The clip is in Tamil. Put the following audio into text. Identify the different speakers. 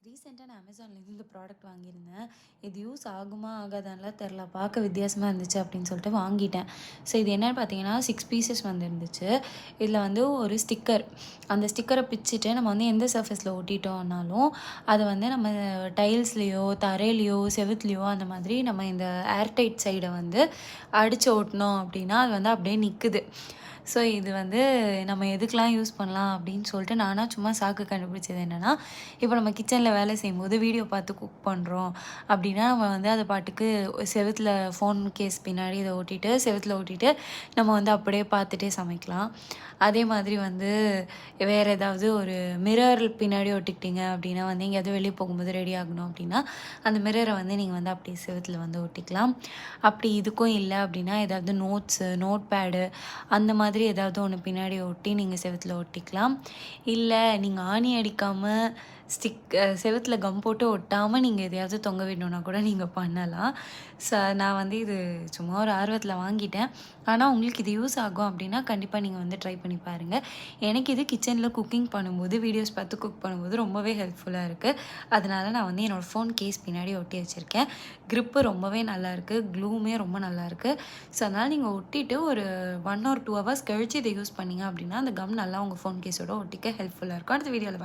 Speaker 1: ரீசெண்டாக நான் அமேசான்லேருந்து இந்த ப்ராடக்ட் வாங்கியிருந்தேன். இது யூஸ் ஆகுமா ஆகாதான்லாம் தெரில. பார்க்க வித்தியாசமாக இருந்துச்சு அப்படின்னு சொல்லிட்டு வாங்கிட்டேன். ஸோ இது என்னென்னு பார்த்தீங்கன்னா 6 பீசஸ் வந்துருந்துச்சு. இதில் வந்து ஒரு ஸ்டிக்கர், அந்த ஸ்டிக்கரை பிச்சுட்டு நம்ம வந்து எந்த சர்ஃபேஸில் ஒட்டிட்டோம்னாலும் அதை வந்து நம்ம டைல்ஸ்லேயோ தரையிலையோ செவுத்துலேயோ அந்த மாதிரி நம்ம இந்த ஏர்டைட் சைடை வந்து அடித்து ஒட்டினோம் அப்படின்னா அது வந்து அப்படியே நிற்குது. ஸோ இது வந்து நம்ம எதுக்கெலாம் யூஸ் பண்ணலாம் அப்படின்னு சொல்லிட்டு நானாக சும்மா சாக்கு கண்டுபிடிச்சது என்னென்னா, இப்போ நம்ம கிச்சனில் வேலை செய்யும்போது வீடியோ பார்த்து குக் பண்ணுறோம் அப்படின்னா நம்ம வந்து அதை பாட்டுக்கு செவுத்தில் ஃபோன் கேஸ் பின்னாடி இதை ஒட்டிட்டு செவுத்தில் ஒட்டிட்டு நம்ம வந்து அப்படியே பார்த்துட்டே சமைக்கலாம். அதே மாதிரி வந்து வேறு ஏதாவது ஒரு மிரர் பின்னாடி ஒட்டிக்கிட்டீங்க அப்படின்னா வந்து எங்கேயாவது வெளியே போகும்போது ரெடி ஆகணும் அப்படின்னா அந்த மிரரை வந்து நீங்கள் வந்து அப்படியே செவுத்தில் வந்து ஒட்டிக்கலாம். அப்படி இதுக்கும் இல்லை அப்படின்னா ஏதாவது நோட் பேடு அந்த மாதிரி ஏதாவது ஒன்று பின்னாடி ஒட்டி நீங்கள் செவுத்தில் ஒட்டிக்கலாம். இல்லை நீங்கள் ஆணி அடிக்காமல் செவுத்தில் கம் போட்டு ஒட்டாமல் நீங்கள் எதையாவது தொங்க விடணுன்னா கூட நீங்கள் பண்ணலாம். நான் வந்து இது சும்மா ஒரு ஆர்வத்தில் வாங்கிட்டேன். ஆனால் உங்களுக்கு இது யூஸ் ஆகும் அப்படின்னா கண்டிப்பாக நீங்கள் வந்து ட்ரை பண்ணி பாருங்கள். எனக்கு இது கிச்சனில் குக்கிங் பண்ணும்போது வீடியோஸ் பார்த்து குக் பண்ணும்போது ரொம்பவே ஹெல்ப்ஃபுல்லாக இருக்குது. அதனால் நான் வந்து என்னோடய ஃபோன் கேஸ் பின்னாடி ஒட்டி வச்சுருக்கேன். க்ரிப்பு ரொம்பவே நல்லாயிருக்கு, க்ளூவுமே ரொம்ப நல்லாயிருக்கு. ஸோ அதனால் நீங்கள் ஒட்டிட்டு ஒரு 1 or 2 ஹவர்ஸ் கழித்து இதை யூஸ் பண்ணிங்க அப்படின்னா அந்த கம் நல்லா உங்கள் ஃபோன் கேஸோட ஒட்டிக்க ஹெல்ப்ஃபுல்லாக இருக்கும். அடுத்த வீடியோவில்